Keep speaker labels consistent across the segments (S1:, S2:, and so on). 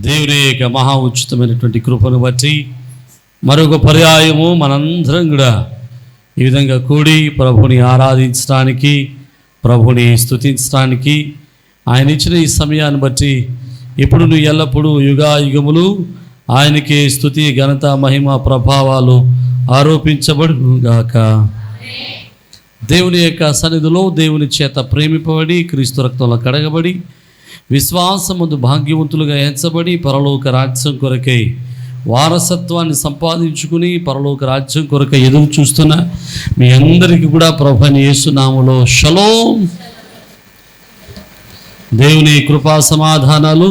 S1: దేవుని యొక్క మహా ఉచితమైనటువంటి కృపను బట్టి మరొక పర్యాయము మనందరం కూడా ఈ విధంగా కూడి ప్రభుని ఆరాధించడానికి, ప్రభుని స్తుతించడానికి ఆయన ఇచ్చిన ఈ సమయాన్ని బట్టి ఇప్పుడు నువ్వు ఎల్లప్పుడూ యుగాయుగములు ఆయనకి స్తుతి, ఘనత, మహిమ, ప్రభావాలు ఆరోపించబడుగాక. దేవుని యొక్క సన్నిధిలో దేవుని చేత ప్రేమిపబడి, క్రీస్తు రక్తంలో కడగబడి, విశ్వాసముందు భాగ్యవంతులుగా ఎంచబడి, పరలోక రాజ్యం కొరకై వారసత్వాన్ని సంపాదించుకుని పరలోక రాజ్యం కొరకై ఎదురు చూస్తున్న మీ అందరికీ కూడా ప్రభువైన యేసు నామములో షలోమ్. దేవుని కృపా సమాధానాలు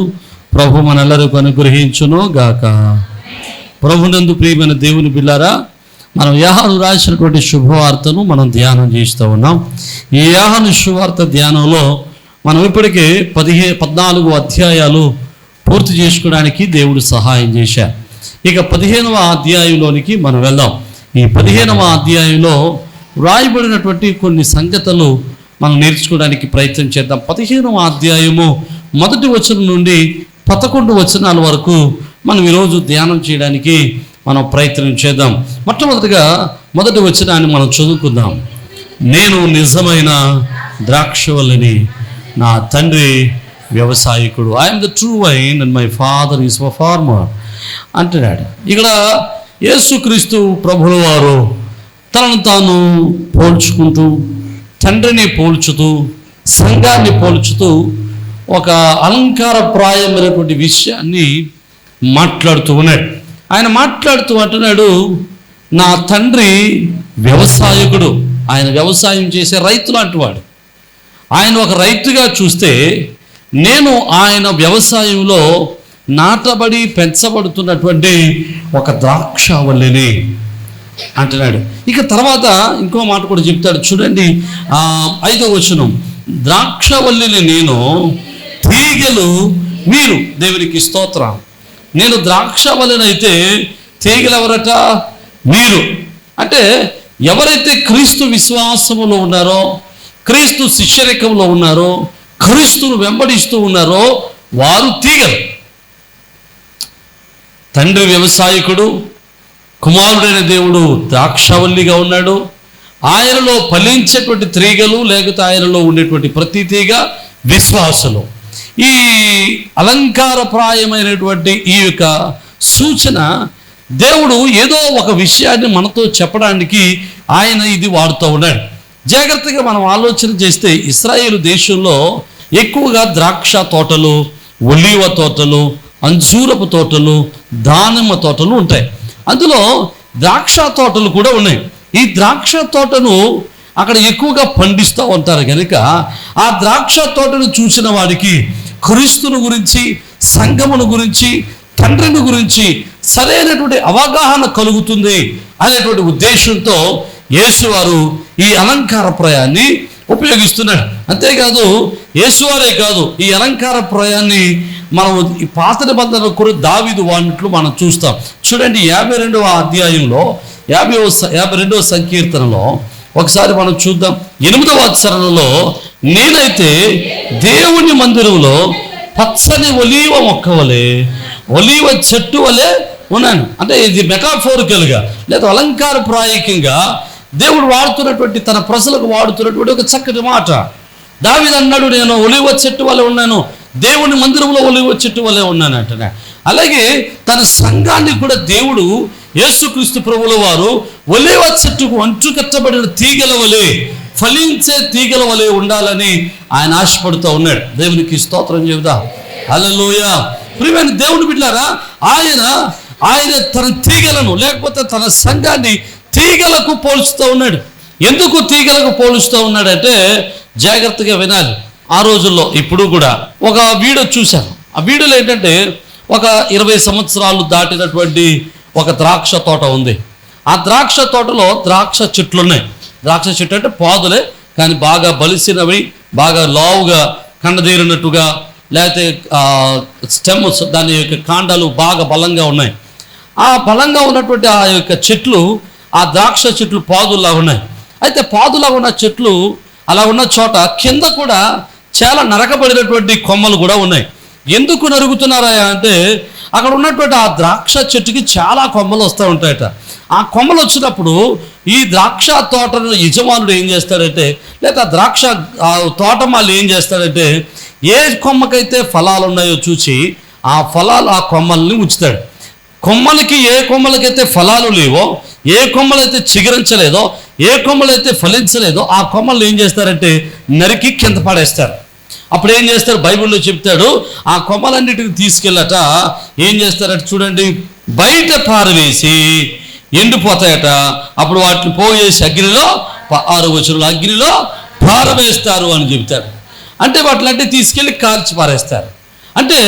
S1: ప్రభు మనెల్లరికీ అనుగ్రహించును గాక. ప్రభునందు ప్రియమైన దేవుని బిడ్డలారా, మనం యోహాను రాసినటువంటి శుభవార్తను మనం ధ్యానం చేస్తూ ఉన్నాం. ఈ యోహాను శుభవార్త ధ్యానంలో మనం ఇప్పటికే 14 అధ్యాయాలు పూర్తి చేసుకోవడానికి దేవుడు సహాయం చేశారు. ఇక 15వ అధ్యాయంలోనికి మనం వెళ్దాం. ఈ 15వ అధ్యాయంలో వ్రాయబడినటువంటి కొన్ని సంగతులు మనం నేర్చుకోవడానికి ప్రయత్నం చేద్దాం. 15వ అధ్యాయము 1వ వచనం నుండి 11 వచనాల వరకు మనం ఈరోజు ధ్యానం చేయడానికి మనం ప్రయత్నం చేద్దాం. మొట్టమొదటిగా 1వ వచనాన్ని మనం చదువుకుందాం. నేను నిజమైన ద్రాక్షవల్లిని, నా తండ్రి వ్యవసాయకుడు. I am the true vine and my father is my farmer అంటున్నాడు. ఇక్కడ యేసుక్రీస్తు ప్రభుల వారు తనను తాను పోల్చుకుంటూ, తండ్రిని పోల్చుతూ, సంఘాన్ని పోల్చుతూ ఒక అలంకారప్రాయమైనటువంటి విషయాన్ని మాట్లాడుతూ ఉన్నాడు. ఆయన మాట్లాడుతూ అంటున్నాడు, నా తండ్రి వ్యవసాయకుడు. ఆయన వ్యవసాయం చేసే రైతు లాంటివాడు. ఆయన ఒక రైతుగా చూస్తే, నేను ఆయన వ్యవసాయంలో నాటబడి పెంచబడుతున్నటువంటి ఒక ద్రాక్షవల్లిని అంటున్నాడు. ఇక తర్వాత ఇంకో మాట కూడా చెప్తాడు, చూడండి 5వ వచనం. ద్రాక్షవల్లిని నేను, తీగలు మీరు. దేవునికి స్తోత్రం. నేను ద్రాక్షవల్లినైతే తీగలు ఎవరట? మీరు. అంటే ఎవరైతే క్రీస్తు విశ్వాసములో ఉన్నారో, క్రీస్తు శిష్యరికంలో ఉన్నారో, క్రీస్తును వెంబడిస్తూ ఉన్నారో వారు తీగలు. తండ్రి వ్యవసాయకుడు, కుమారుడైన దేవుడు ద్రాక్షవల్లిగా ఉన్నాడు. ఆయనలో ఫలించేటువంటి తీగలు, లేకపోతే ఆయనలో ఉండేటువంటి ప్రతి తీగ విశ్వాసులు. ఈ అలంకారప్రాయమైనటువంటి ఈ యొక్క సూచన దేవుడు ఏదో ఒక విషయాన్ని మనతో చెప్పడానికి ఆయన ఇది వాడుతూ ఉన్నాడు. జాగ్రత్తగా మనం ఆలోచన చేస్తే, ఇశ్రాయేలు దేశంలో ఎక్కువగా ద్రాక్ష తోటలు, ఒలీవ తోటలు, అంజూరపు తోటలు, దానిమ్మ తోటలు ఉంటాయి. అందులో ద్రాక్ష తోటలు కూడా ఉన్నాయి. ఈ ద్రాక్ష తోటను అక్కడ ఎక్కువగా పండిస్తూ ఉంటారు కనుక ఆ ద్రాక్ష తోటను చూసిన వాడికి క్రీస్తుని గురించి, సంఘమును గురించి, తండ్రిని గురించి సరైనటువంటి అవగాహన కలుగుతుంది అనేటువంటి ఉద్దేశంతో యేసువారు ఈ అలంకారప్రాయాన్ని ఉపయోగిస్తున్నాడు. అంతేకాదు యేసువారే కాదు, ఈ అలంకారప్రాయాన్ని మనం ఈ పాత నిబంధనలు కూడా దావీదు వాడినట్లు మనం చూస్తాం. చూడండి 52వ అధ్యాయంలో 52వ సంకీర్తనలో ఒకసారి మనం చూద్దాం. 8వ వచనంలో, నేనైతే దేవుని మందిరంలో పచ్చని ఒలీవ మొక్క వలె, ఒలీవ చెట్టు వలె ఉన్నాను. అంటే ఇది మెటాఫోరికల్గా లేదా అలంకారప్రాయకంగా దేవుడు వాడుతున్నటువంటి, తన ప్రజలకు వాడుతున్నటువంటి ఒక చక్కటి మాట. దావీదు అన్నాడు, నేను ఒలీవ చెట్టు వలె ఉన్నాను, దేవుని మందిరంలో ఒలీవ చెట్టు వలె ఉన్నాను అంటున్నా. అలాగే తన సంఘాన్ని కూడా దేవుడు, యేసుక్రీస్తు ప్రభుల వారు ఒలీవ చెట్టుకు అంటుకట్టబడిన తీగల వలె, ఫలించే తీగల వలె ఉండాలని ఆయన ఆశపడుతూ ఉన్నాడు. దేవునికి స్తోత్రం చెబుదాం. హల్లెలూయా. ప్రియమైన దేవుని బిడ్డలారా, ఆయన తన తీగలను, లేకపోతే తన సంఘాన్ని తీగలకు పోల్చుతూ ఉన్నాడు. ఎందుకు తీగలకు పోలుస్తూ ఉన్నాడంటే, జాగ్రత్తగా వినాలి. ఆ రోజుల్లో ఇప్పుడు కూడా ఒక వీడియో చూశాను. ఆ వీడియోలో ఏంటంటే, ఒక 20 సంవత్సరాలు దాటినటువంటి ఒక ద్రాక్ష తోట ఉంది. ఆ ద్రాక్ష తోటలో ద్రాక్ష చెట్లు ఉన్నాయి. ద్రాక్ష చెట్టు అంటే పాదులే, కానీ బాగా బలిసినవి, బాగా లావుగా కండదీరినట్టుగా, లేకపోతే స్టెమ్స్, దాని యొక్క కాండాలు బాగా బలంగా ఉన్నాయి. ఆ బలంగా ఉన్నటువంటి ఆ యొక్క చెట్లు, ఆ ద్రాక్ష చెట్లు పాదుల్లా ఉన్నాయి. అయితే పాదులా ఉన్న చెట్లు అలా ఉన్న చోట కింద కూడా చాలా నరకబడినటువంటి కొమ్మలు కూడా ఉన్నాయి. ఎందుకు నరుగుతున్నారా అంటే అక్కడ ఉన్నటువంటి ఆ ద్రాక్ష చెట్టుకి చాలా కొమ్మలు వస్తూ ఉంటాయట. ఆ కొమ్మలు వచ్చినప్పుడు ఈ ద్రాక్ష తోటను యజమానుడు ఏం చేస్తాడంటే, లేదా ద్రాక్ష తోటమాలు ఏం చేస్తాడంటే, ఏ కొమ్మకైతే ఫలాలు ఉన్నాయో చూసి ఆ ఫలాలు ఆ కొమ్మల్ని ఉంచుతాడు. కొమ్మలకి ఏ కొమ్మలకైతే ఫలాలు లేవో, ఏ కొమ్మలైతే చిగురించలేదో, ఏ కొమ్మలైతే ఫలించలేదో ఆ కొమ్మల్ని ఏం చేస్తారంటే నరికి కింద పడేస్తారు. అప్పుడు ఏం చేస్తారు, బైబిల్లో చెప్తాడు, ఆ కొమ్మలన్నిటిని తీసుకెళ్ళట ఏం చేస్తారట చూడండి, బయట పారవేసి ఎండిపోతాయట. అప్పుడు వాటిని పోయేసి అగ్నిలో 6వ వచనంలో అగ్నిలో పారవేస్తారు అని చెప్తాడు. అంటే వాటిని తీసుకెళ్ళి కాల్చి పారేస్తారు. అంటే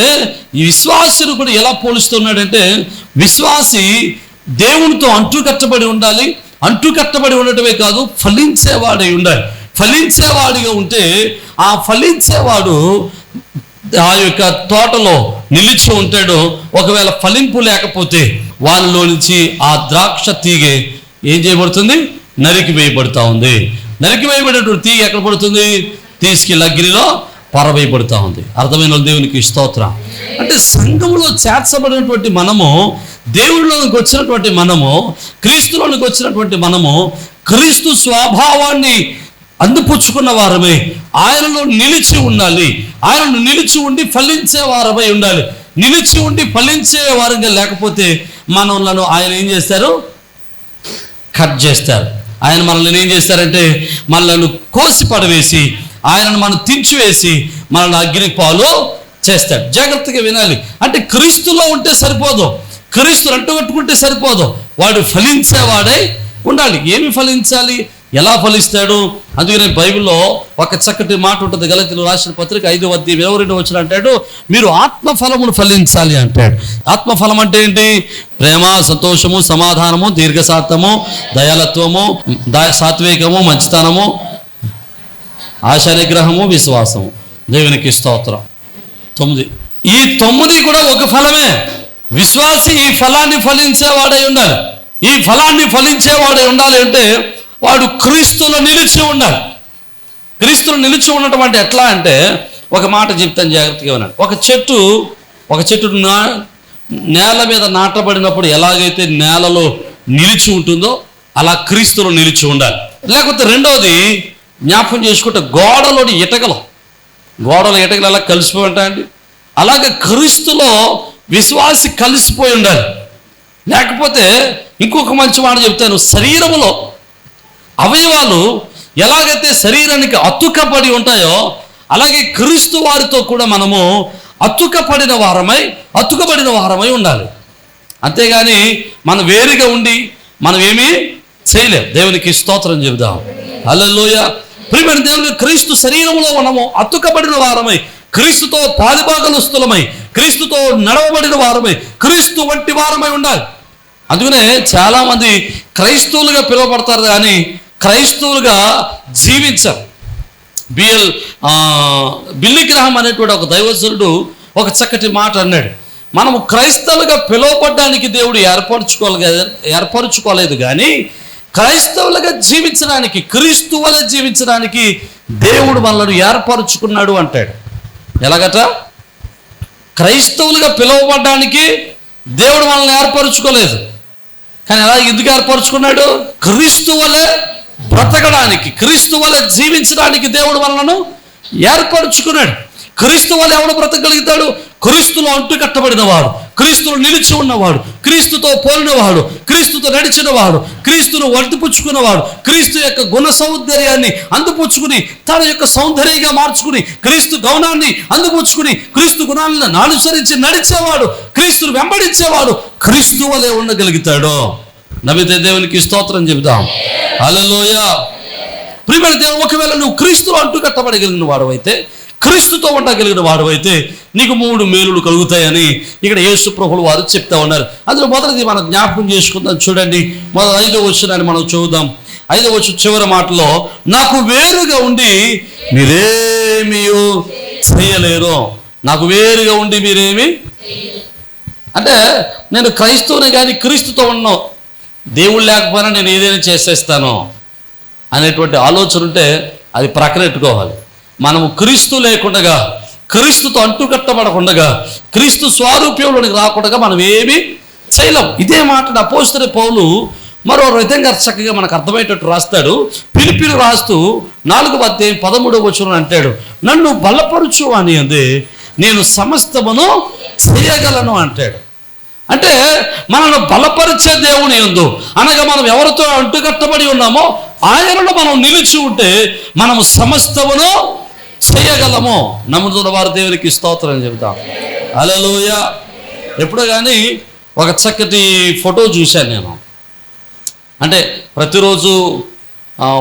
S1: ఈ విశ్వాసుడు కూడా ఎలా పోలుస్తున్నాడంటే, విశ్వాసి దేవునితో అంటుకట్టబడి ఉండాలి. అంటుకట్టబడి ఉండటమే కాదు, ఫలించేవాడై ఉండాలి. ఫలించేవాడిగా ఉంటే ఆ ఫలించేవాడు ఆ యొక్క తోటలో నిలిచి ఉంటాడు. ఒకవేళ ఫలింపు లేకపోతే వానిలో నుంచి ఆ ద్రాక్ష తీగె ఏం చేయబడుతుంది, నరికి వేయబడుతూ ఉంది. నరికి వేయబడినటువంటి తీగ ఎక్కడ పడుతుంది, తీసుకెళ్ళి అగ్నిలో పారవేయబడుతూ ఉంది. అర్థమైన దేవునికి స్తోత్రం. అంటే సంఘంలో చేర్చబడినటువంటి మనము, దేవుడిలోనికి వచ్చినటువంటి మనము, క్రీస్తులోనికి వచ్చినటువంటి మనము, క్రీస్తు స్వభావాన్ని అందిపుచ్చుకున్న వారమే ఆయనలో నిలిచి ఉండాలి. ఆయనను నిలిచి ఉండి ఫలించే వారమై ఉండాలి. నిలిచి ఉండి ఫలించే వారంగా లేకపోతే మనలను ఆయన ఏం చేస్తారు, కట్ చేస్తారు. ఆయన మనల్ని ఏం చేస్తారంటే మనల్ని కోసి పడవేసి, ఆయనను మనం తించివేసి మనల్ని అగ్నికి పాలు చేస్తాడు. జాగ్రత్తగా వినాలి. అంటే క్రీస్తులో ఉంటే సరిపోదు, క్రీస్తులు అంటుకట్టుకుంటే సరిపోదు, వాడు ఫలించేవాడై ఉండాలి. ఏమి ఫలించాలి, ఎలా ఫలిస్తాడు? అందుకనే బైబిల్లో ఒక చక్కటి మాట ఉంటుంది. గలతీయులకు రాసిన పత్రిక 5:22 అంటాడు, మీరు ఆత్మఫలమును ఫలించాలి అంటాడు. ఆత్మఫలం అంటే ఏంటి? ప్రేమ, సంతోషము, సమాధానము, దీర్ఘశాంతము, దయాలత్వము, సాత్వికము, మంచితనము, ఆశా నిగ్రహము, విశ్వాసము. దేవునికి స్తోత్రం. 9. ఈ 9 కూడా ఒక ఫలమే. విశ్వాసి ఈ ఫలాన్ని ఫలించేవాడై ఉండాలి. ఈ ఫలాన్ని ఫలించేవాడై ఉండాలి అంటే వాడు క్రీస్తులో నిలిచి ఉండాలి. క్రీస్తులో నిలిచి ఉండటం అంటే ఎట్లా అంటే, ఒక మాట చెప్తాను, జాగ్రత్తగా ఉన్నాడు. ఒక చెట్టు నేల మీద నాటబడినప్పుడు ఎలాగైతే నేలలో నిలిచి ఉంటుందో అలా క్రీస్తులో నిలిచి ఉండాలి. లేకపోతే రెండవది జ్ఞాపకం చేసుకుంటే, గోడలోని ఇటకలు ఎలా కలిసిపోయి ఉంటాయండి, అలాగే క్రీస్తులో విశ్వాసి కలిసిపోయి ఉండాలి. లేకపోతే ఇంకొక మంచి మాట చెప్తాను, శరీరములో అవయవాలు ఎలాగైతే శరీరానికి అతుకబడి ఉంటాయో అలాగే క్రీస్తు వారితో కూడా మనము అతుకబడిన వారమై ఉండాలి. అంతేగాని మనం వేరుగా ఉండి మనం ఏమీ చేయలేం. దేవునికి స్తోత్రం చెబుదాం. హల్లెలూయా. ప్రియమైన దేవుని, క్రీస్తు శరీరంలో మనము అతుకబడిన వారమై, క్రీస్తుతో పాలిభాగస్తులమై, క్రీస్తుతో నడవబడిన వారమై, క్రీస్తు వంటి వారమై ఉండాలి. అందుకనే చాలామంది క్రైస్తవులుగా పిలువబడతారు కానీ క్రైస్తవులుగా జీవించారు. బిల్లీ గ్రహాం అనేటువంటి ఒక దైవజనుడు ఒక చక్కటి మాట అన్నాడు, మనము క్రైస్తవులుగా పిలువబడ్డానికి దేవుడు ఏర్పరచుకోలేదు కానీ క్రైస్తవులుగా జీవించడానికి, క్రీస్తు వలె జీవించడానికి దేవుడు మనల్ని ఏర్పరచుకున్నాడు అంటాడు. ఎలాగట? క్రైస్తవులుగా పిలువబడ్డానికి దేవుడు మనల్ని ఏర్పరచుకోలేదు కానీ ఎందుకు ఏర్పరచుకున్నాడు? క్రీస్తు వలె బ్రతకడానికి, క్రీస్తు వలె జీవించడానికి దేవుడు మనలను ఏర్పరచుకున్నాడు. క్రీస్తు వలె ఎవడు బ్రతకగలుగుతాడు? క్రీస్తులో అంటు కట్టబడినవాడు, క్రీస్తులో నిలిచి ఉన్నవాడు, క్రీస్తుతో పోలినవాడు, క్రీస్తుతో నడిచినవాడు, క్రీస్తును వర్తిపుచ్చుకున్నవాడు, క్రీస్తు యొక్క గుణ సౌందర్యాన్ని అందిపుచ్చుకుని తన యొక్క సౌందర్యంగా మార్చుకుని, క్రీస్తు గౌనాన్ని అందిపుచ్చుకుని, క్రీస్తు గుణాలను అనుసరించి నడిచేవాడు, క్రీస్తును వెంబడించేవాడు క్రీస్తు వలె ఉండగలుగుతాడు. నమ్మితే దేవునికి స్తోత్రం చెబుదాం. హల్లెలూయా. ప్రియమైన దేవుడు, ఒకవేళ నువ్వు క్రీస్తులో అంటు కట్టబడగలిగిన వాడవైతే, క్రీస్తుతో ఉండగలిగిన వాడవైతే నీకు 3 మేలులు కలుగుతాయని ఇక్కడ యేసు ప్రభువులు వారు చెప్తా ఉన్నారు. అందులో మొదటిది మనం జ్ఞాపకం చేసుకుందాం. చూడండి, 5వ వచనాన్ని మనం చూద్దాం. 5వ వచనం చివరి మాటలో, నాకు వేరుగా ఉండి మీరేమీ చేయలేరు. నాకు వేరుగా ఉండి మీరేమి అంటే, నేను క్రైస్తవుని కానీ క్రీస్తుతో ఉన్నాను, దేవుడు లేకపోయినా నేను ఏదైనా చేసేస్తాను అనేటువంటి ఆలోచన ఉంటే అది ప్రక్కనెట్టుకోవాలి. మనము క్రీస్తు లేకుండా, క్రీస్తుతో అంటుకట్టబడకుండా, క్రీస్తు స్వారూప్యంలోనికి రాకుండా మనం ఏమీ చేయలేం. ఇదే మాటను అపోస్తలుడైన పౌలు మరో విధంగా చక్కగా మనకు అర్థమయ్యేటట్టు రాస్తాడు. పిలిపిలు రాస్తూ 4వ అధ్యాయం 13వ వచనం అంటాడు, నన్ను బలపరుచు అని అందే నేను సమస్తమును చేయగలను అంటాడు. అంటే మనల్ని బలపరిచే దేవుని యందు అనగా మనం ఎవరితో అంటుకట్టబడి ఉన్నామో ఆయనలో మనం నిలిచి ఉంటే మనము సమస్తమును చేయగలము. నమ్ముతున్న వారు దేవునికి స్తోత్రం చెబుతాం. హల్లెలూయా. ఎప్పుడో కానీ ఒక చక్కటి ఫోటో చూశాను నేను. అంటే ప్రతిరోజు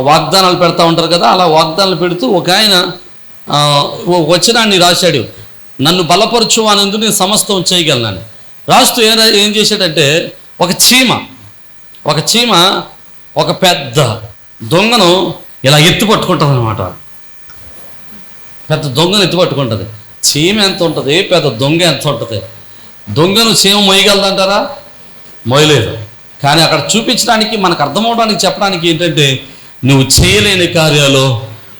S1: వాగ్దానాలు పెడతా ఉంటారు కదా, అలా వాగ్దానాలు పెడుతూ ఒక ఆయన వచనాన్ని రాశాడు, నన్ను బలపరచు అనేందుకు నేను సమస్తం చేయగలనని రాస్తూ ఏం చేశాడంటే ఒక చీమ ఒక పెద్ద దొంగను ఇలా ఎత్తి పట్టుకుంటుంది అనమాట. పెద్ద దొంగను ఎత్తి పట్టుకుంటుంది. చీమ ఎంత ఉంటుంది, పెద్ద దొంగ ఎంత ఉంటుంది? దొంగను చీమ మొయ్యగలదంటారా? మొయ్యలేదు. కానీ అక్కడ చూపించడానికి, మనకు అర్థమవడానికి, చెప్పడానికి ఏంటంటే నువ్వు చేయలేని కార్యాలు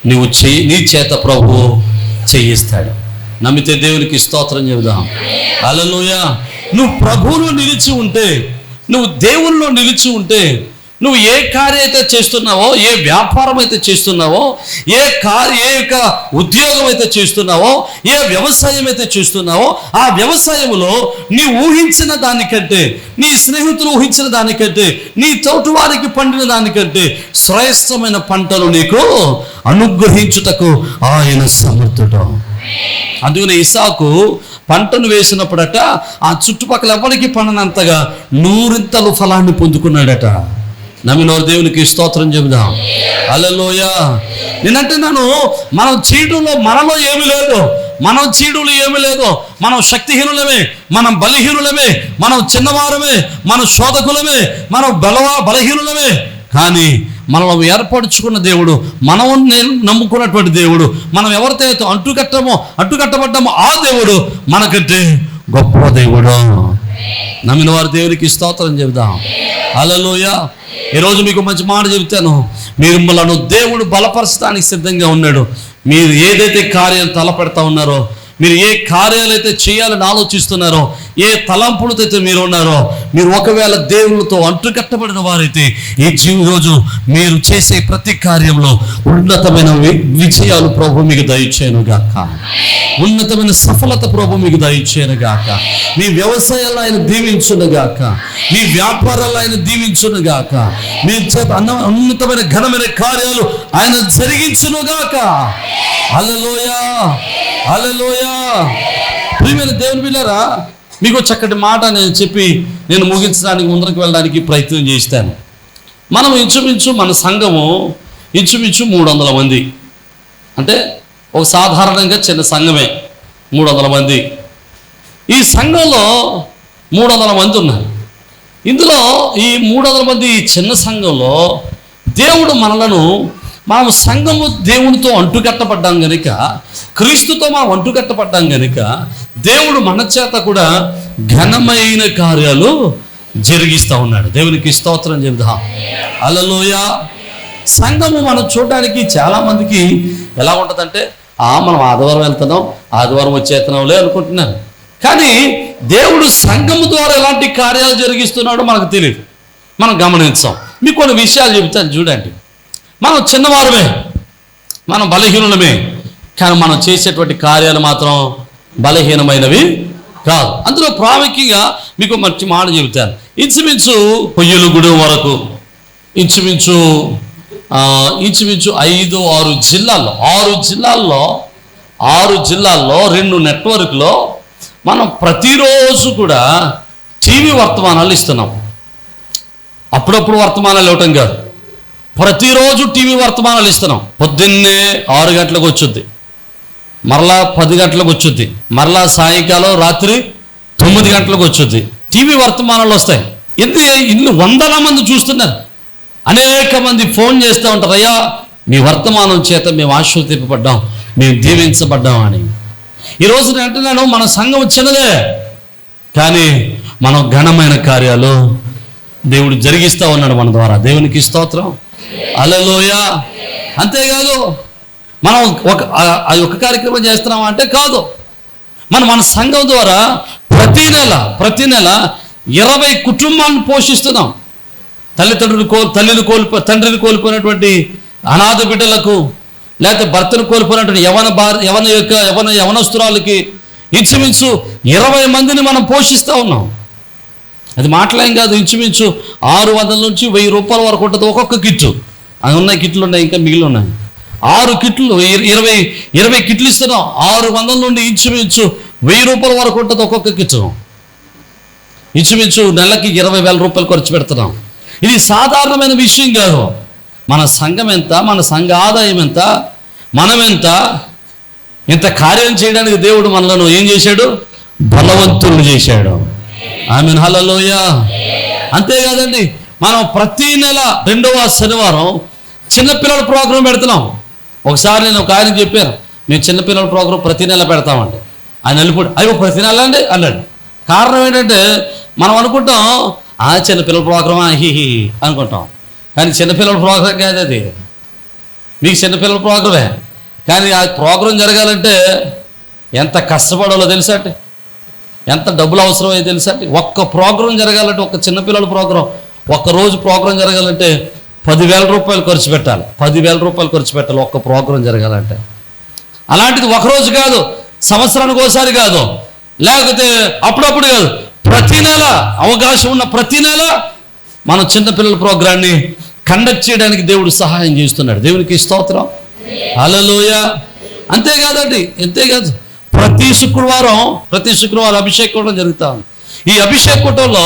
S1: నీ చేత ప్రభు చేయిస్తాడు. నమ్మితే దేవునికి స్తోత్రం చెబుదాం. హల్లెలూయా. నువ్వు ప్రభువులో నిలిచి ఉంటే, నువ్వు దేవుల్లో నిలిచి ఉంటే, నువ్వు ఏ కార్యం అయితే చేస్తున్నావో, ఏ వ్యాపారం అయితే చేస్తున్నావో, ఏ ఉద్యోగం అయితే చేస్తున్నావో, ఏ వ్యవసాయం అయితే చేస్తున్నావో, ఆ వ్యవసాయంలో నీ ఊహించిన దానికంటే, నీ స్నేహితులు ఊహించిన దానికంటే, నీ తోటి వారికి పండిన దానికంటే శ్రేష్టమైన పంటలు నీకు అనుగ్రహించుటకు ఆయన సమర్థుడు. అందుకనే ఇసాకు పంటను వేసినప్పుడట ఆ చుట్టుపక్కల ఎవరికి పండనంతగా 100 ఫలాన్ని పొందుకున్నాడట. నమ్మినవారు దేవునికి స్తోత్రం చెబుదాం. హల్లెలూయా. నేనంటున్నాను, మనం చేయడంలో మనలో ఏమీ లేదు, మనం చీడులు ఏమీ లేదు. మనం శక్తిహీనులమే, మనం బలహీనులమే, మనం చిన్నవారమే, మనం శోధకులమే, మనం బలహీనులమే. కానీ మనం ఏర్పరచుకున్న దేవుడు, మనం నమ్ముకున్నటువంటి దేవుడు, మనం ఎవరితో అంటుకట్టబడ్డామో ఆ దేవుడు మనకంటే గొప్ప దేవుడు. నమ్మిన వారు దేవునికి స్తోత్రం చెబుదాం. హల్లెలూయా. ఈరోజు మీకు మంచి మాట చెబుతాను, మిమ్మల్ని దేవుడు బలపరచడానికి సిద్ధంగా ఉన్నాడు. మీరు ఏదైతే కార్యాలు తలపెడతా ఉన్నారో, మీరు ఏ కార్యాలు అయితే చేయాలని ఆలోచిస్తున్నారో, ఏ తలంపులతో అయితే మీరు ఉన్నారో, మీరు ఒకవేళ దేవునితో అంటుకట్టబడిన వారైతే ఈరోజు మీరు చేసే ప్రతి కార్యంలో ఉన్నతమైన విజయాలు ప్రభు మీకు దయచేయను గాక, ఉన్నతమైన సఫలత ప్రభు మీకు దయచేయను గాక, మీ వ్యవసాయాలు ఆయన దీవించును గాక, మీ వ్యాపారాలు ఆయన దీవించును గాక, మీ చేత ఉన్నతమైన ఘనమైన కార్యాలు ఆయన జరిగించును గాక. హల్లెలూయా. హల్లెలూయా. ప్రియమైన దేవుని బిడ్డలారా, మీకు చక్కటి మాట నేను చెప్పి నేను ముగించడానికి, ముందరకు వెళ్ళడానికి ప్రయత్నం చేస్తాను. మనం మన సంఘము ఇంచుమించు 300 మంది. అంటే ఒక సాధారణంగా చిన్న సంఘమే 300 మంది. ఈ సంఘంలో 300 మంది ఉన్నారు. ఇందులో ఈ 300 మంది చిన్న సంఘంలో దేవుడు మనం సంఘము దేవునితో అంటుకట్టబడ్డాం కనుక, క్రీస్తుతో మనం అంటుకట్టబడ్డాం కనుక దేవుడు మన చేత కూడా ఘనమైన కార్యాలు జరిగిస్తూ ఉన్నాడు. దేవునికి స్తోత్రం చెబుదాం. హల్లెలూయా. సంఘము మనం చూడడానికి చాలామందికి ఎలా ఉంటుందంటే, మనం ఆదివారం వెళ్తున్నాం, ఆదివారం వచ్చేస్తున్నాంలే అనుకుంటున్నాను. కానీ దేవుడు సంఘము ద్వారా ఎలాంటి కార్యాలు జరిగిస్తున్నాడో మనకు తెలియదు, మనం గమనించాం. మీకు కొన్ని విషయాలు చెబుతాను చూడండి. మనం చిన్నవారమే, మనం బలహీనులమే, కానీ మనం చేసేటువంటి కార్యాలు మాత్రం బలహీనమైనవి కాదు. అందులో ప్రాముఖ్యంగా మీకు మంచి మాట చెబుతాను. ఇంచుమించు పొయ్యలుగూడెం వరకు ఇంచుమించు 5-6 జిల్లాల్లో 6 జిల్లాల్లో 2 నెట్వర్క్లో మనం ప్రతిరోజు కూడా టీవీ వర్తమానాలు ఇస్తున్నాం. అప్పుడప్పుడు వర్తమానాలు ఇవ్వటం కాదు, ప్రతిరోజు టీవీ వర్తమానాలు ఇస్తున్నాం. పొద్దున్నే 6 గంటలకు వచ్చుద్ది, మరలా 10 గంటలకు వచ్చుద్ది, మరలా సాయంకాలం రాత్రి 9 గంటలకు వచ్చుద్ది. టీవీ వర్తమానాలు వస్తాయి. ఇన్ని 100 మంది చూస్తున్నారు. అనేక మంది ఫోన్ చేస్తూ ఉంటారు, అయ్యా మీ వర్తమానం చేత మేము ఆశీర్వదింపబడ్డాం, మేము దీవించబడ్డాం అని. ఈరోజు నేను అంటున్నాను, మన సంఘం చిన్నదే, కానీ మనం ఘనమైన కార్యాలు దేవుడు జరిగిస్తూ ఉన్నాడు మన ద్వారా. దేవునికి స్తోత్రం. హల్లెలూయా. అంతేకాదు, మనం ఒక కార్యక్రమం చేస్తున్నాం అంటే కాదు, మన సంఘం ద్వారా ప్రతి నెల 20 కుటుంబాలను పోషిస్తున్నాం. తండ్రిని కోల్పోయినటువంటి అనాథ బిడ్డలకు, లేకపోతే భర్తను కోల్పోయినటువంటి యవనస్తురాలకి ఇంచుమించు 20 మందిని మనం పోషిస్తూ ఉన్నాం. అది మాట్లాడేం కాదు. ఇంచుమించు 600 నుంచి 1000 రూపాయల వరకు ఉంటుంది ఒక్కొక్క కిట్టు. అవి ఉన్నాయి, కిట్లు ఉన్నాయి, ఇంకా మిగిలి ఉన్నాయి. 6 కిట్లు 20 కిట్లు ఇస్తున్నాం. 600 నుండి ఇంచుమించు 1000 రూపాయల వరకు ఉంటుంది ఒక్కొక్క కిట్టు. ఇంచుమించు నెలకి 20,000 రూపాయలు ఖర్చు పెడుతున్నాం. ఇది సాధారణమైన విషయం కాదు. మన సంఘం ఎంత, మన సంఘ ఆదాయం ఎంత, మనమెంత, ఇంత కార్యం చేయడానికి దేవుడు మనలను ఏం చేశాడు? బలవంతులు చేశాడు. ఆమేన్, హల్లెలూయా. అంతేకాదండి, మనం ప్రతి నెల 2వ శనివారం చిన్నపిల్లల ప్రోగ్రాం పెడుతున్నాం. ఒకసారి నేను ఒక ఆయన చెప్పాను, మేము చిన్నపిల్లల ప్రోగ్రాం ప్రతి నెల పెడతామండి. ఆయన వెళ్ళిపోయి అయ్యో ప్రతి నెల అండి అన్నాడు. కారణం ఏంటంటే మనం అనుకుంటాం చిన్నపిల్లల ప్రోగ్రామా హి అనుకుంటాం. కానీ చిన్నపిల్లల ప్రోగ్రాం కాదు అది. మీకు చిన్నపిల్లల ప్రోగ్రామే, కానీ ఆ ప్రోగ్రాం జరగాలంటే ఎంత కష్టపడాలో తెలుసా అండి, ఎంత డబ్బులు అవసరమో తెలుసా అండి. ఒక్క ప్రోగ్రాం జరగాలంటే, ఒక్క చిన్నపిల్లల ప్రోగ్రాం ఒక్కరోజు ప్రోగ్రాం జరగాలంటే 10,000 రూపాయలు ఖర్చు పెట్టాలి. 10,000 రూపాయలు ఖర్చు పెట్టాలి ఒక్క ప్రోగ్రాం జరగాలంటే. అలాంటిది ఒకరోజు కాదు, సంవత్సరానికి ఒకసారి కాదు, లేకపోతే అప్పుడప్పుడు కాదు, ప్రతి నెల అవకాశం ఉన్న ప్రతి నెల మనం చిన్నపిల్లల ప్రోగ్రాన్ని కండక్ట్ చేయడానికి దేవుడు సహాయం చేస్తున్నాడు. దేవునికి స్తోత్రం, హల్లెలూయా. అంతేకాదండి, అంతేకాదు, ప్రతి శుక్రవారం అభిషేక కూటం జరుగుతూ ఉంది. ఈ అభిషేక కూటంలో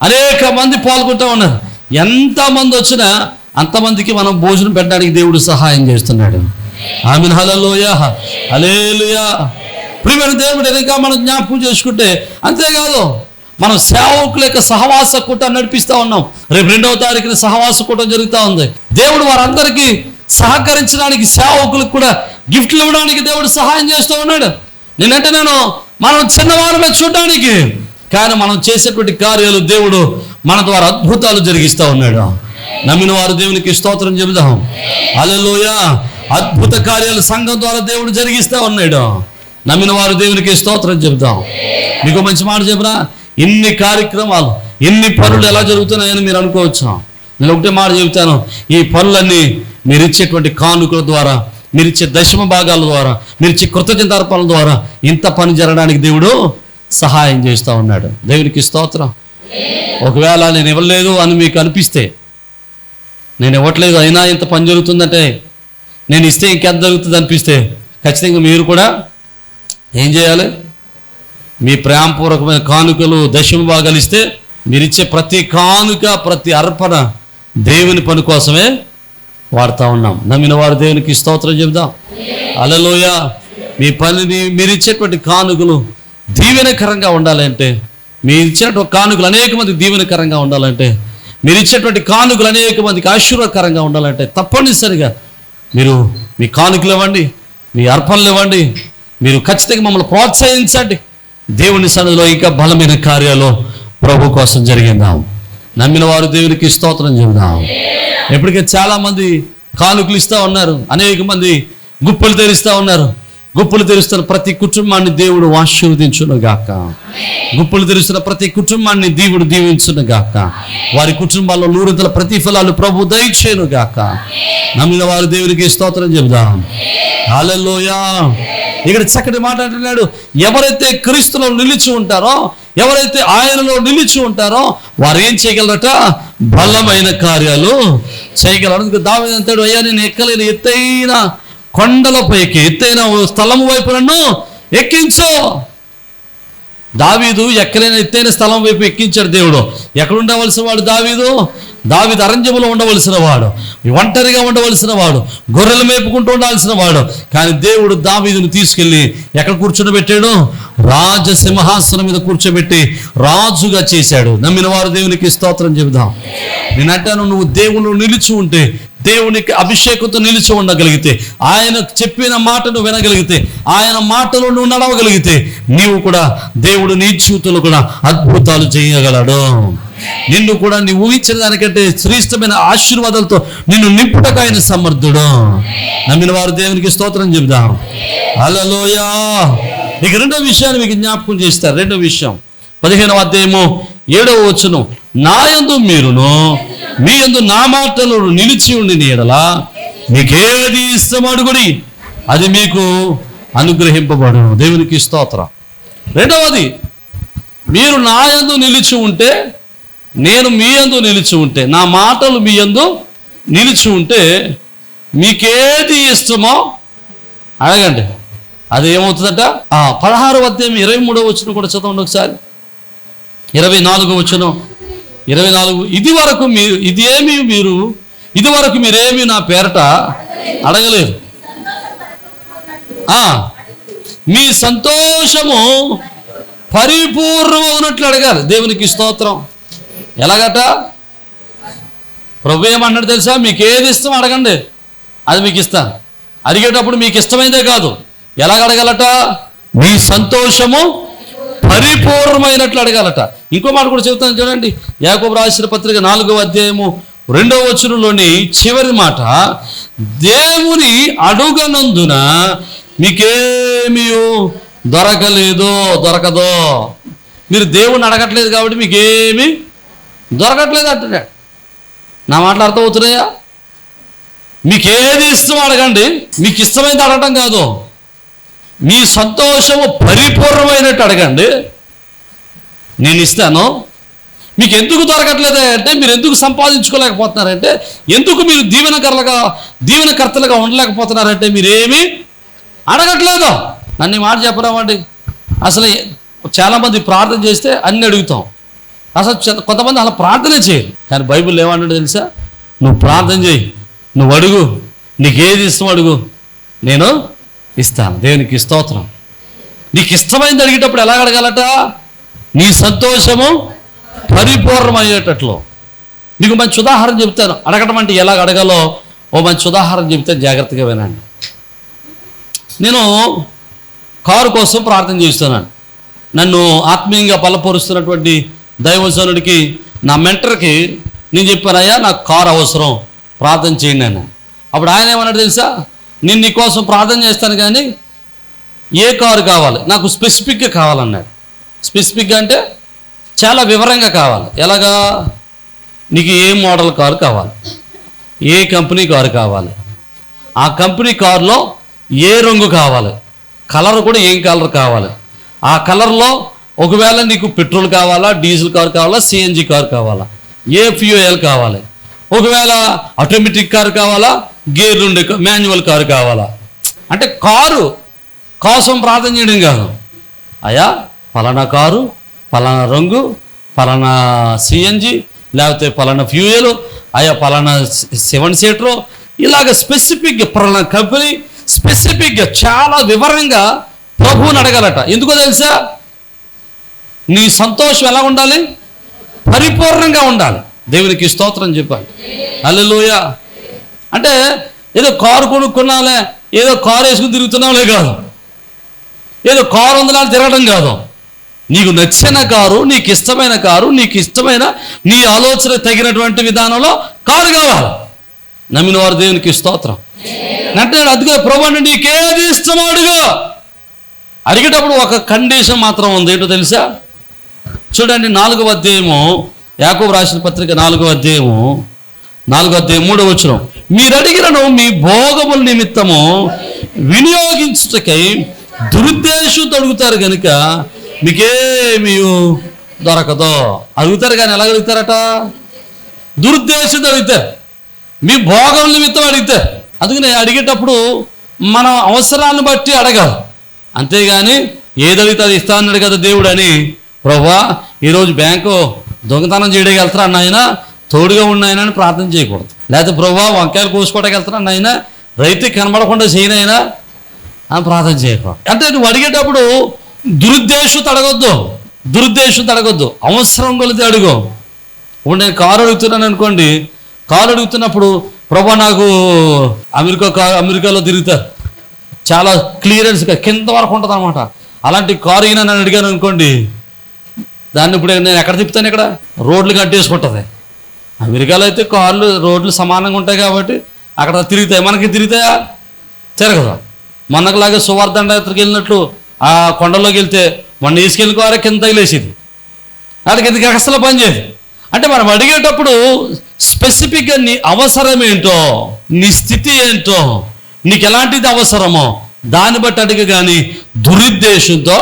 S1: అనేక మంది పాల్గొంటూ ఉన్నారు. ఎంతమంది వచ్చినా అంతమందికి మనం భోజనం పెట్టడానికి దేవుడు సహాయం చేస్తున్నాడు. ఆమేన్, హల్లెలూయా, హల్లెలూయా. ప్రియమైన దేవుడు ఇంకా మనం జ్ఞాపకం చేసుకుంటే, అంతేకాదు మనం సేవకుల యొక్క సహవాస కూటం నడిపిస్తూ ఉన్నాం. రేపు 2వ తారీఖున సహవాస కూటం జరుగుతూ ఉంది. దేవుడు వారందరికీ సహకరించడానికి, సేవకులకు కూడా గిఫ్ట్లు ఇవ్వడానికి దేవుడు సహాయం చేస్తూ ఉన్నాడు. నేనంటే మనం చిన్నవారమే చూడడానికి, కానీ మనం చేసేటువంటి కార్యాలు దేవుడు మన ద్వారా అద్భుతాలు జరిగిస్తూ ఉన్నాడు. నమ్మిన వారు దేవునికి స్తోత్రం చెబుదాం. హల్లెలూయా. అద్భుత కార్యాలు సంఘం ద్వారా దేవుడు జరిగిస్తూ ఉన్నాడు. నమ్మిన వారు దేవునికి స్తోత్రం చెబుదాం. మీకు మంచి మాట చెప్పరా, ఇన్ని కార్యక్రమాలు, ఇన్ని పనులు ఎలా జరుగుతున్నాయని మీరు అనుకోవచ్చు. నేను ఒకటే మాట చెబుతాను, ఈ పనులన్నీ మీరు ఇచ్చేటువంటి కానుకల ద్వారా, మీరు ఇచ్చే దశమ భాగాల ద్వారా, మీరు ఇచ్చే కృతజ్ఞతార్పణల ద్వారా ఇంత పని జరగడానికి దేవుడు సహాయం చేస్తూ ఉన్నాడు. దేవునికి స్తోత్రం. ఒకవేళ నేను ఇవ్వలేదు అని మీకు అనిపిస్తే, నేను ఇవ్వట్లేదు అయినా ఇంత పని జరుగుతుందంటే, నేను ఇస్తే ఇంకెంత జరుగుతుంది అనిపిస్తే, ఖచ్చితంగా మీరు కూడా ఏం చేయాలి? మీ ప్రేమపూర్వకమైన కానుకలు దశమ భాగాలు ఇస్తే, మీరు ఇచ్చే ప్రతి కానుక, ప్రతి అర్పణ దేవుని పని కోసమే వాడుతూ ఉన్నాం. నమ్మిన వారు దేవునికి స్తోత్రం చెబుదాం. హల్లెలూయా. మీ పనిని, మీరు ఇచ్చేటువంటి కానుకలు దీవెనకరంగా ఉండాలంటే, మీరు ఇచ్చినటువంటి కానుకలు అనేక మందికి దీవెనకరంగా ఉండాలంటే, మీరు ఇచ్చేటువంటి కానుకలు అనేక మందికి ఆశీర్వాదకరంగా ఉండాలంటే, తప్పనిసరిగా మీరు మీ కానుకలు ఇవ్వండి, మీ అర్పణలు ఇవ్వండి. మీరు ఖచ్చితంగా మమ్మల్ని ప్రోత్సహించండి. దేవుని సన్నిధిలో ఇంకా బలమైన కార్యాలు ప్రభు కోసం జరిగిందాం. నమ్మిన వారు దేవునికి స్తోత్రం చెబుదాం. ఎప్పటికే చాలామంది కానుకలు ఇస్తూ ఉన్నారు, అనేక మంది గుప్పలు తెరుస్తూ ఉన్నారు. గుప్పలు తెరుస్తున్న ప్రతి కుటుంబాన్ని దేవుడు ఆశీర్వదించును గాక. గుప్పలు తెరుస్తున్న ప్రతి కుటుంబాన్ని దేవుడు దీవించును గాక. వారి కుటుంబాల్లో 100 ప్రతిఫలాలు ప్రభు దయచేయును గాక. నమ్మిన వారు దేవునికి స్తోత్రం చెబుదాం. హల్లెలూయా. ఇక్కడ చక్కటి మాట అంటున్నాడు, ఎవరైతే క్రీస్తులో నిలిచి ఉంటారో, ఎవరైతే ఆయనలో నిలిచి ఉంటారో వారు ఏం చేయగలరట? బలమైన కార్యాలు చేయగలరు. దావీదు అంటాడు, అయ్యా నేను ఎక్కలేని ఎత్తైన కొండలపైకి, ఎత్తైన స్థలము వైపు నన్ను ఎక్కించు. దావీదు ఎక్కలేని ఎత్తైన స్థలం వైపు ఎక్కించాడు దేవుడు. ఎక్కడ ఉండవలసిన వాడు దావీదు? దావీదు అరణ్యములో ఉండవలసిన వాడు, ఒంటరిగా ఉండవలసిన వాడు, గొర్రెలు మేపుకుంటూ ఉండాల్సిన వాడు. కానీ దేవుడు దావీదును తీసుకెళ్ళి ఎక్కడ కూర్చోబెట్టాడు? రాజసింహాసనం మీద కూర్చోబెట్టి రాజుగా చేశాడు. నమ్మిన వారు దేవునికి స్తోత్రం చెబుదాం. నేనంటాను, నువ్వు దేవుడు నిలిచి ఉంటే, దేవునికి అభిషేకంతో నిలిచి ఉండగలిగితే, ఆయన చెప్పిన మాటను వినగలిగితే, ఆయన మాటలో నువ్వు నడవగలిగితే, నీవు కూడా దేవుడు నీ జీవితంలో కూడా అద్భుతాలు చేయగలడు. నిన్ను కూడా నీ ఊహించిన దానికంటే శ్రేష్టమైన ఆశీర్వాదాలతో నిన్ను నింపుటకు ఆయన సమర్థుడు. నమ్మిన వారు దేవునికి స్తోత్రం చెబుదాం. హల్లెలూయా. ఇక రెండో విషయాన్ని మీకు జ్ఞాపకం చేస్తారు. రెండో విషయం 15వ అధ్యాయము 7వ వచనం, నా యందు మీరును మీ యందు నా మాటలు నిలిచి ఉండి నీడలా మీకేది ఇష్టం అడుగుడి, అది మీకు అనుగ్రహింపబడును. దేవునికి స్తోత్రం. రెండవది, మీరు నా యందు నిలిచి ఉంటే, నేను మీ యందు నిలిచి ఉంటే, నా మాటలు మీ యందు నిలిచి ఉంటే మీకేది ఇష్టమో అడగండి, అది ఏమవుతుందట. 16వ అధ్యాయం 23వ వచనం కూడా చదవండి ఒకసారి. 24వ వచనం 24, ఇదివరకు మీరేమి నా పేరట అడగలేదు, మీ సంతోషము పరిపూర్ణమవునట్లు అడగాలి. దేవునికి స్తోత్రం. ఎలాగట? ప్రభు ఏమన్నాడు తెలుసా? మీకు ఏది ఇష్టం అడగండి, అది మీకు ఇస్తాను. అడిగేటప్పుడు మీకు ఇష్టమైందే కాదు, ఎలాగ అడగాలట? మీ సంతోషము పరిపూర్ణమైనట్లు అడగాలట. ఇంకో మాట కూడా చెబుతాను చూడండి. యాకోబు రాసిన పత్రిక 4వ అధ్యాయము 2వ వచనంలోని చివరి మాట, దేవుని అడుగనందున మీకేమీ దొరకదో. మీరు దేవుణ్ణి అడగట్లేదు కాబట్టి మీకేమీ దొరకట్లేదు అంటున్నాడు. నా మాటలు అర్థమవుతున్నాయా? మీకేది ఇష్టం అడగండి, మీకు ఇష్టమైంది అడగటం కాదు, మీ సంతోషము పరిపూర్ణమైనట్టు అడగండి, నేను ఇస్తాను. మీకు ఎందుకు దొరకట్లేదు అంటే, మీరు ఎందుకు సంపాదించుకోలేకపోతున్నారంటే, ఎందుకు మీరు దీవెనకర్తలుగా ఉండలేకపోతున్నారంటే మీరేమీ అడగట్లేదు. నన్ను మాట చెప్పరామండి. అసలు చాలామంది ప్రార్థన చేస్తే అన్ని అడుగుతాం, అసలు కొంతమంది అలా ప్రార్థనే చేయరు. కానీ బైబిల్ ఏమన్నాడు తెలుసా? నువ్వు ప్రార్థన చేయి, నువ్వు అడుగు, నీకేది ఇష్టం అడుగు, నేను ఇస్తాను. దేవునికి స్తోత్రం. నీకు ఇష్టమైంది అడిగేటప్పుడు ఎలా అడగాలట? నీ సంతోషము పరిపూర్ణమయ్యేటట్లు. మీకు మంచి ఉదాహరణ చెప్తాను. అడగటం అంటే ఎలా అడగాలో ఓ మంచి ఉదాహరణ చెప్తే జాగ్రత్తగా వినండి. నేను కారు కోసం ప్రార్థన చేస్తున్నాను. నన్ను ఆత్మీయంగా బలపరుస్తున్నటువంటి దైవజనుడికి, నా మెంటర్కి నేను చెప్పాను, అయ్యా నాకు కారు అవసరం, ప్రార్థన చేయండి అని. అప్పుడు ఆయన ఏమన్నాడు తెలుసా? నేను నీకోసం ప్రార్థన చేస్తాను కానీ ఏ కారు కావాలి, నాకు స్పెసిఫిక్గా కావాలన్నాడు. స్పెసిఫిక్గా అంటే చాలా వివరంగా కావాలి. ఎలాగా? నీకు ఏ మోడల్ కారు కావాలి, ఏ కంపెనీ కారు కావాలి, ఆ కంపెనీ కారులో ఏ రంగు కావాలి, కలర్ కూడా ఏం కలర్ కావాలి, ఆ కలర్లో ఒకవేళ నీకు పెట్రోల్ కావాలా, డీజిల్ కారు కావాలా, సిఎన్జి కారు కావాలా, ఏ ఫ్యూయల్ కావాలి, ఒకవేళ ఆటోమేటిక్ కారు కావాలా, గేర్ ఉండే మాన్యువల్ కారు కావాలా. అంటే కారు కోసం ప్రార్థన చేయడం కాదు. అయ్యా పలానా కారు, పలానా రంగు, పలానా సిఎన్జి, లేకపోతే పలానా ఫ్యూయల్, అయ్యా పలానా 7 సీటరు, ఇలాగ స్పెసిఫిక్గా పలానా కంపెనీ, స్పెసిఫిక్గా చాలా వివరంగా ప్రభువుని అడగాలట. ఎందుకో తెలుసా? నీ సంతోషం ఎలా ఉండాలి? పరిపూర్ణంగా ఉండాలి. దేవునికి స్తోత్రం చెప్పాలి. హల్లెలూయా. అంటే ఏదో కారు కొనుక్కున్నాలే, ఏదో కారు వేసుకుని తిరుగుతున్నావులే కాదు, ఏదో కారు ఉందలా తిరగడం కాదు. నీకు నచ్చిన కారు, నీకు ఇష్టమైన కారు, నీకు ఇష్టమైన నీ ఆలోచన తగినటువంటి విధానంలో కారు కావాలి. నమ్మిన వారు దేవునికి స్తోత్రం. అంటే అదిగో ప్రభు అంటే నీకేది ఇష్టమో అడుగు. అడిగేటప్పుడు ఒక కండిషన్ మాత్రం ఉంది. ఏంటో తెలుసా? చూడండి, 4వ అధ్యాయము, యాకోబు రాసిన పత్రిక 4వ అధ్యాయము 3వ వచనం, మీరు అడిగినను మీ భోగముల నిమిత్తము వినియోగించుటకై దురుద్దేశంతో అడుగుతారు కనుక మీకేమీ దొరకదు. అడుగుతారు కానీ ఎలా అడుగుతారట? దురుద్దేశంతో అడుగుతారు, మీ భోగముల నిమిత్తం అడుగుతారు. అందుకని అడిగేటప్పుడు మన అవసరాన్ని బట్టి అడగాలి, అంతేగాని ఏదడిగితే అది ఇస్తా అన్నాడు కదా దేవుడు అని, ప్రభువా ఈరోజు బ్యాంకు దొంగతనం చేయడానికి వెళ్తారా నాయన, తోడుగా ఉన్నాయన అని ప్రార్థన చేయకూడదు. లేకపోతే ప్రభువా వంకాయలు కోసుకోవడానికి వెళ్తారా నాయన, రైతు కనబడకుండా చేయనైనా అని ప్రార్థన చేయకూడదు. అంటే నువ్వు అడిగేటప్పుడు దురుద్దేశంతో అడగొద్దు, అవసరం కొలితే అడుగు. ఇప్పుడు నేను కారు అడుగుతున్నాను అనుకోండి, కారు అడుగుతున్నప్పుడు ప్రభా నాకు అమెరికాలో తిరుగుతారు, చాలా క్లియరెన్స్గా కింద వరకు ఉంటుంది అనమాట. అలాంటి కారు అయినా నన్ను అడిగాను అనుకోండి, దాన్ని ఇప్పుడు నేను ఎక్కడ తిప్పుతాను? ఇక్కడ రోడ్లు కట్టేసుకుంటుంది. అమెరికాలో అయితే కార్లు రోడ్లు సమానంగా ఉంటాయి కాబట్టి అక్కడ తిరుగుతాయి, మనకి తిరుగుతాయా? తిరగదు. మొన్నకులాగే సువార్త దండయాత్రకి వెళ్ళినట్లు ఆ కొండలోకి వెళ్తే మొన్న తీసుకెళ్ళుకోవారే కింద తగిలేసేది, అది కిందకి అసలు పని చేయదు. అంటే మనం అడిగేటప్పుడు స్పెసిఫిక్గా నీ అవసరం ఏంటో, నీ స్థితి ఏంటో, నీకు ఎలాంటిది అవసరమో దాన్ని బట్టి అడిగి, కానీ దురుద్దేశంతో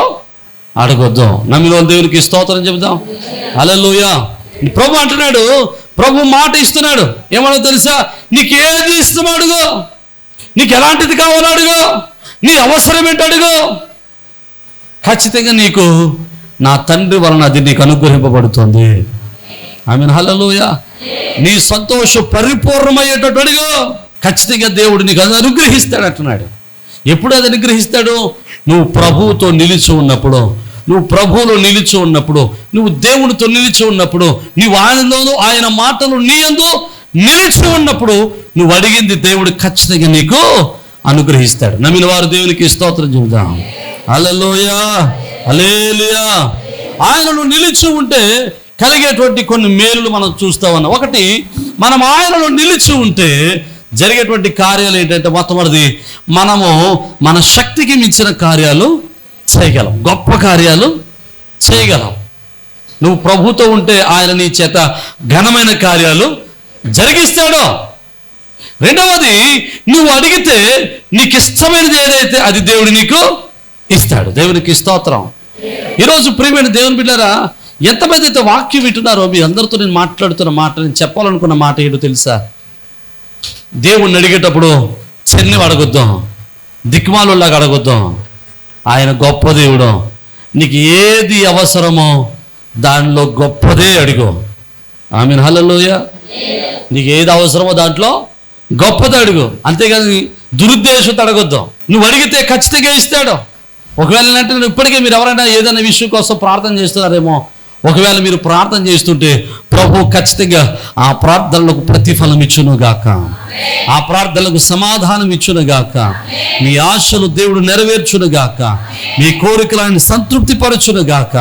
S1: అడగొద్దు. నమ్మిన దేవునికి స్తోత్రం చెబుదాం. హల్లెలూయా. ప్రభు అంటున్నాడు, ప్రభు మాట ఇస్తున్నాడు. ఏమన్నా తెలుసా? నీకు ఏది ఇష్టం అడుగు, నీకు ఎలాంటిది కావాలో అడుగు, నీ అవసరం ఏంటో అడుగు, ఖచ్చితంగా నీకు నా తండ్రి వలన అది నీకు అనుగ్రహింపబడుతుంది. ఆమేన్. హల్లెలూయా. నీ సంతోషం పరిపూర్ణమయ్యేటట్టు అడుగు, ఖచ్చితంగా దేవుడు నీకు అది అనుగ్రహిస్తాడు అంటున్నాడు. ఎప్పుడు అది అనుగ్రహిస్తాడు? నువ్వు ప్రభువుతో నిలిచి ఉన్నప్పుడు, నువ్వు ప్రభువులో నిలిచి ఉన్నప్పుడు, నువ్వు దేవునితో నిలిచి ఉన్నప్పుడు, నువ్వు ఆయనలోనూ ఆయన మాటలు నీ యందు నిలిచి ఉన్నప్పుడు నువ్వు అడిగింది దేవుడు ఖచ్చితంగా నీకు అనుగ్రహిస్తాడు. నమ్మిన వారు దేవునికి స్తోత్రం చెబుదాం. హల్లెలూయా, హల్లెలూయా. ఆయనను నిలిచి ఉంటే కలిగేటువంటి కొన్ని మేలులు మనం చూస్తా ఉన్నాం. ఒకటి, మనం ఆయనలో నిలిచి ఉంటే జరిగేటువంటి కార్యాలు ఏంటంటే, మొట్టమొదటిది, మనము మన శక్తికి మించిన కార్యాలు చేయగలం, గొప్ప కార్యాలు చేయగలం. నువ్వు ప్రభుతో ఉంటే ఆయన నీ చేత ఘనమైన కార్యాలు జరిగిస్తాడు. రెండవది, నువ్వు అడిగితే నీకు ఇష్టమైనది ఏదైతే అది దేవుడు నీకు ఇస్తాడు. దేవునికి స్తోత్రం. ఈరోజు ప్రియమైన దేవుని బిడ్డలారా, ఎంతమంది అయితే వాక్యం వింటున్నారో మీ అందరితో నేను మాట్లాడుతున్న మాట, నేను చెప్పాలనుకున్న మాట ఏంటో తెలుసా? దేవుణ్ణి అడిగేటప్పుడు చెన్ని అడగొద్దాం, దిక్కుమాలులాగా అడగొద్దాం. ఆయన గొప్ప దేవుడు. నీకు ఏది అవసరమో దానిలో గొప్పదే అడుగు. ఆమేన్. హల్లెలూయా. నీకు ఏది అవసరమో దాంట్లో గొప్పది అడుగు, అంతేగాని దురుద్దేశంతో అడగొద్దాం. నువ్వు అడిగితే ఖచ్చితంగా ఇస్తాడు. ఒకవేళ అంటే ఇప్పటికే మీరు ఎవరైనా ఏదైనా విషయం కోసం ప్రార్థన చేస్తున్నారేమో, ఒకవేళ మీరు ప్రార్థన చేస్తుంటే ప్రభు ఖచ్చితంగా ఆ ప్రార్థనలకు ప్రతిఫలం ఇచ్చునుగాక, ఆ ప్రార్థనలకు సమాధానం ఇచ్చునుగాక, మీ ఆశలు దేవుడు నెరవేర్చునుగాక, మీ కోరికలను సంతృప్తి పరచునుగాక.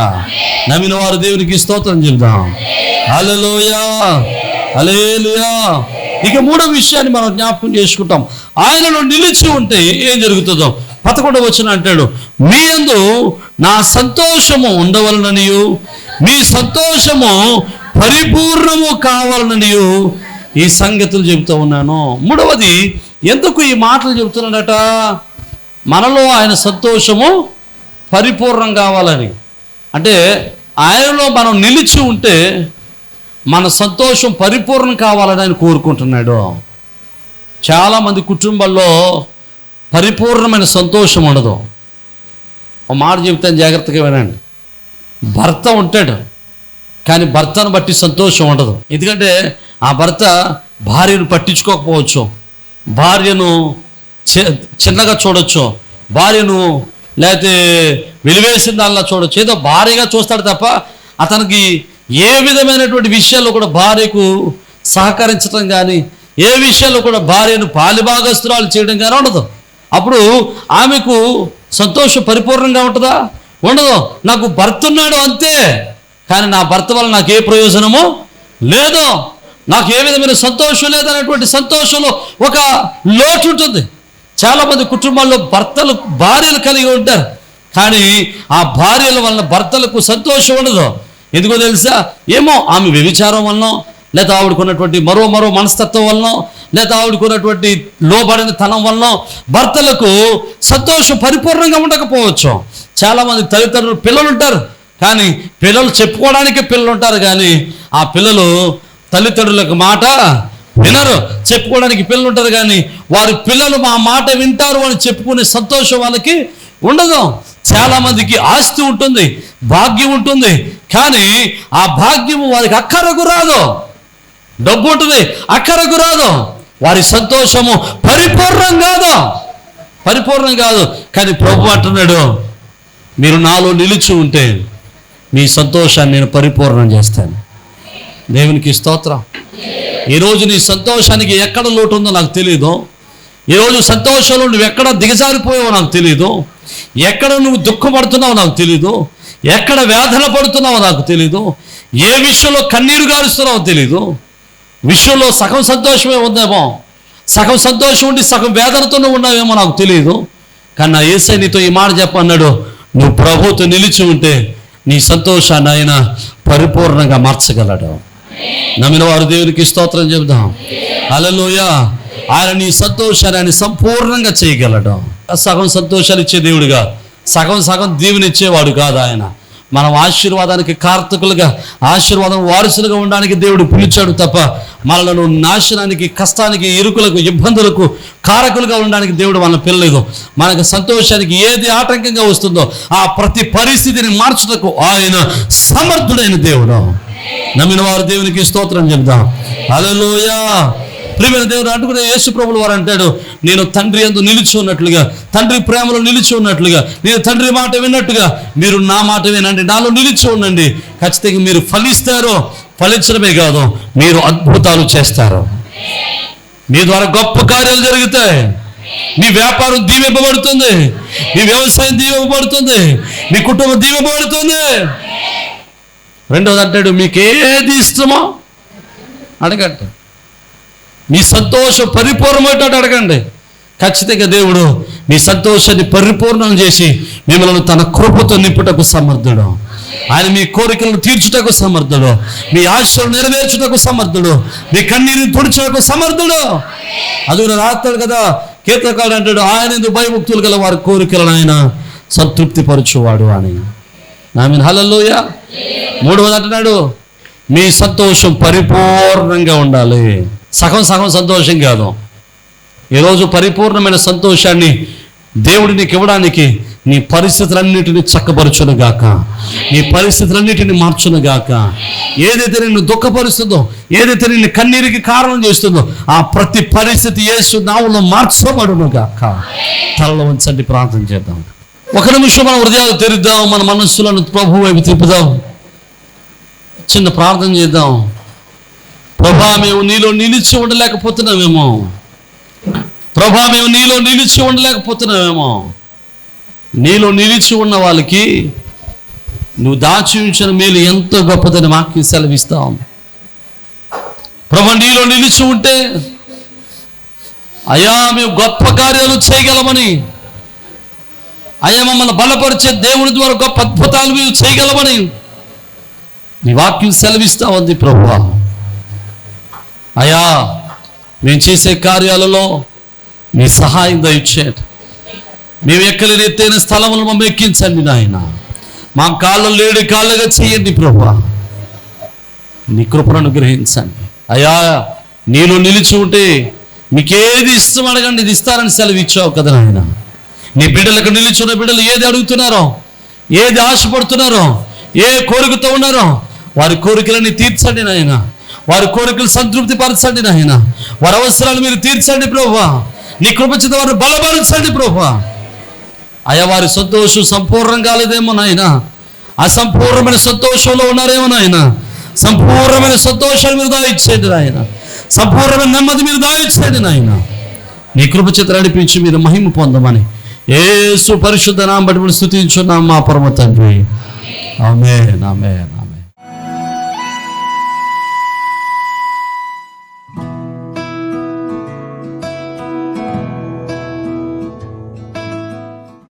S1: నమ్మిన వారు దేవునికి స్తోత్రం చెబుదాం. హల్లెలూయా, హల్లెలూయా. ఇక మూడో విషయాన్ని మనం జ్ఞాపకం చేసుకుంటాం. ఆయనలో నిలిచి ఉంటే ఏం జరుగుతుందో 11వ వచనం అంటాడు, మీ యందు నా సంతోషము ఉండవలననియు మీ సంతోషము పరిపూర్ణము కావాలననియు ఈ సంగతులు చెబుతూ ఉన్నాను. మూడవది, ఎందుకు ఈ మాటలు చెబుతున్నాడట? మనలో ఆయన సంతోషము పరిపూర్ణం కావాలని. అంటే ఆయనలో మనం నిలిచి ఉంటే మన సంతోషం పరిపూర్ణం కావాలని ఆయన కోరుకుంటున్నాడు. చాలామంది కుటుంబాల్లో పరిపూర్ణమైన సంతోషం ఉండదు. ఒక మాట చెబుతాను, జాగ్రత్తగా వినండి. భర్త ఉంటాడు, కానీ భర్తను బట్టి సంతోషం ఉండదు. ఎందుకంటే ఆ భర్త భార్యను పట్టించుకోకపోవచ్చు, భార్యను చిన్నగా చూడొచ్చు, భార్యను లేకపోతే వెలివేసిన దానిలా చూడొచ్చు, ఏదో భార్యగా చూస్తాడు తప్ప అతనికి ఏ విధమైనటువంటి విషయాల్లో కూడా భార్యకు సహకరించడం కానీ, ఏ విషయాల్లో కూడా భార్యను పాలిభాగస్తురాలు చేయడం కానీ ఉండదు. అప్పుడు ఆమెకు సంతోషం పరిపూర్ణంగా ఉంటుందా? ఉండదు. నాకు భర్త ఉన్నాడు అంతే, కానీ నా భర్త వల్ల నాకు ఏ ప్రయోజనము లేదు, నాకు ఏ విధమైన సంతోషం లేదనేటువంటి సంతోషంలో ఒక లోటు ఉంటుంది. చాలామంది కుటుంబాల్లో భార్యలు కలిగి ఉంటారు, కానీ ఆ భార్యల వలన భర్తలకు సంతోషం ఉండదు. ఎందుకో తెలుసా? ఏమో ఆమె వ్యభిచారం వలన, లేదా ఆవిడకున్నటువంటి మరో మనస్తత్వం వలన, లేదా ఆవిడకున్నటువంటి లోబడిన తనం వలన భర్తలకు సంతోషం పరిపూర్ణంగా ఉండకపోవచ్చు. చాలామంది తల్లిదండ్రులు పిల్లలు ఉంటారు, కానీ పిల్లలు చెప్పుకోవడానికి పిల్లలు ఉంటారు, కానీ ఆ పిల్లలు తల్లిదండ్రులకు మాట వినరు. చెప్పుకోవడానికి పిల్లలు ఉంటారు, కానీ వారి పిల్లలు మా మాట వింటారు అని చెప్పుకునే సంతోషం వాళ్ళకి ఉండదు. చాలామందికి ఆస్తి ఉంటుంది, భాగ్యం ఉంటుంది, కానీ ఆ భాగ్యము వారికి అక్కరకు రాదు. డబ్బు ఉంటుంది, అక్కరకు రాదు. వారి సంతోషము పరిపూర్ణం కాదు. కానీ ప్రభు అంటున్నాడు, మీరు నాలో నిలిచి ఉంటే మీ సంతోషాన్ని నేను పరిపూర్ణం చేస్తాను. దేవునికి స్తోత్రం. ఈరోజు నీ సంతోషానికి ఎక్కడ లోటు ఉందో నాకు తెలియదు. ఈరోజు సంతోషంలో నువ్వు ఎక్కడ దిగజారిపోయావో నాకు తెలియదు, ఎక్కడ నువ్వు దుఃఖపడుతున్నావో నాకు తెలీదు, ఎక్కడ వేదన పడుతున్నావో నాకు తెలీదు, ఏ విషయంలో కన్నీరు గారుస్తున్నావో తెలీదు. విషయంలో సగం సంతోషమే ఉందేమో, సగం సంతోషం ఉండి సగం వేదనతో నువ్వు ఉన్నావేమో నాకు తెలియదు. కానీ నా యేసయ్య నీతో ఈ మాట చెప్పన్నాడు, నువ్వు ప్రభువుతో నిలిచి ఉంటే నీ సంతోషాన్ని ఆయన పరిపూర్ణంగా మార్చగలడు. నమ్మిన వారు దేవునికి స్తోత్రం చెబుదాం. హల్లెలూయా. ఆయన నీ సంతోషాన్ని ఆయన సంపూర్ణంగా చేయగలడు. సగం సంతోషాలు ఇచ్చే దేవుడుగా, సగం దీవెనిచ్చేవాడు కాదు ఆయన. మనం ఆశీర్వాదానికి కార్తకులుగా, ఆశీర్వాదం వారసులుగా ఉండడానికి దేవుడు పిలిచాడు తప్ప మనలను నాశనానికి, కష్టానికి, ఇరుకులకు, ఇబ్బందులకు కారకులుగా ఉండడానికి దేవుడు మనల్ని పిల్లలేదు. మనకు సంతోషానికి ఏది ఆటంకంగా వస్తుందో ఆ ప్రతి పరిస్థితిని మార్చుటకు ఆయన సమర్థుడైన దేవుడు. నమ్మిన వారు దేవునికి స్తోత్రం చెప్దాం. హల్లెలూయా. ప్రియమైన దేవుడు అంటుకునే యేసు ప్రభువుల వారు అంటాడు, నేను తండ్రి యందు నిలిచి ఉన్నట్లుగా, తండ్రి ప్రేమలో నిలిచి ఉన్నట్లుగా, నేను తండ్రి మాట విన్నట్టుగా మీరు నా మాట వినండి, నాలో నిలిచి ఉండండి. ఖచ్చితంగా మీరు ఫలిస్తారు. ఫలించడమే కాదు, మీరు అద్భుతాలు చేస్తారు. మీ ద్వారా గొప్ప కార్యాలు జరుగుతాయి. మీ వ్యాపారం దీవింపబడుతుంది, మీ వ్యవసాయం దీవింపబడుతుంది, మీ కుటుంబం దీవింపబడుతుంది. రెండోది అంటాడు, మీకు ఏది ఇష్టమో అడగండి, మీ సంతోషం పరిపూర్ణమవుతాడు అడగండి. ఖచ్చితంగా దేవుడు మీ సంతోషాన్ని పరిపూర్ణం చేసి మిమ్మల్ని తన కృపతో నింపుటకు సమర్థుడు. ఆయన మీ కోరికలను తీర్చుటకు సమర్థుడు, మీ ఆశలు నెరవేర్చుటకు సమర్థుడు, మీ కన్నీరుని తుడుచుటకు సమర్థుడు. అది రాస్తాడు కదా, కీర్తనకారుడు అంటాడు, ఆయన ఎందుకు భయముక్తులు గల వారి కోరికలను ఆయన సంతృప్తి పరచువాడు అని. ఆమేన్. హల్లెలూయా. మూడవది అంటున్నాడు, మీ సంతోషం పరిపూర్ణంగా ఉండాలి. సగం సంతోషం కాదు. ఈరోజు పరిపూర్ణమైన సంతోషాన్ని దేవుడు నీకు ఇవ్వడానికి నీ పరిస్థితులన్నిటిని చక్కపరచునుగాక, నీ పరిస్థితులన్నిటిని మార్చునుగాక. ఏదైతే నిన్ను దుఃఖపరుస్తుందో, ఏదైతే నిన్ను కన్నీరికి కారణం చేస్తుందో ఆ ప్రతి పరిస్థితి యేసు నామములో మార్చబడునుగాక. తలలో ఉంచండి, ప్రార్థన చేద్దాం. ఒక నిమిషం మన హృదయాలు తెరుద్దాం, మన మనస్సులను ప్రభువు వైపు తిప్పుదాం, చిన్న ప్రార్థన చేద్దాం. ప్రభా, మేము నీలో నిలిచి ఉండలేకపోతున్నామేమో. ప్రభా, మేము నీలో నిలిచి ఉండలేకపోతున్నామేమో. నీలో నిలిచి ఉన్న వాళ్ళకి నువ్వు దాచి ఉంచిన మేలు ఎంతో గొప్పదని మాకు సెలవిస్తాం. ప్రభా, నీలో నిలిచి ఉంటే అయ్యా మేము గొప్ప కార్యాలు చేయగలమని, అయ్యా మమ్మల్ని బలపరిచే దేవుని ద్వారా గొప్ప అద్భుతాలు మేము చేయగలమని నీ వాక్యం సెలవిస్తా ఉంది. ప్రభువా, అయ్యా మేము చేసే కార్యాలలో మీ సహాయం దయచేయండి. మేము ఎక్కలేని ఎత్తైన స్థలములను మమ్మల్ని ఎక్కించండి నాయన. మా కాళ్ళు లేడి కాళ్ళగా చేయండి ప్రభువా. నీ కృపను అనుగ్రహించండి. అయ్యా నీలో నిలిచి ఉంటే మీకేది ఇష్టం అడగండి, ఇది ఇస్తారని సెలవిచ్చావు కదా నాయన. నీ బిడ్డలకు నిలిచిన బిడ్డలు ఏది అడుగుతున్నారో, ఏది ఆశపడుతున్నారో, ఏ కోరికతో ఉన్నారో వారి కోరికలని తీర్చండి నాయన. వారి కోరికలు సంతృప్తి పరచండి నాయన. వారి అవసరాలు మీరు తీర్చండి ప్రభువా. నీ కృపచేత వారిని బలపరచండి ప్రభువా. అయ్యా వారి సంతోషం సంపూర్ణం కాలేదేమో నాయన, అసంపూర్ణమైన సంతోషంలో ఉన్నారేమో నాయన. సంపూర్ణమైన సంతోషాన్ని మీరు దాయిచ్చేయండి నాయన. సంపూర్ణమైన నెమ్మది మీరు దాయిచ్చేయండి నాయన. నీ కృపచేత నడిపించి మీరు మహిమ పొందమని యేసు పరిశుద్ధ నామమున బట్టి స్తుతించున్నాం మా పరమ తండ్రి. ఆమేన్, ఆమేన్.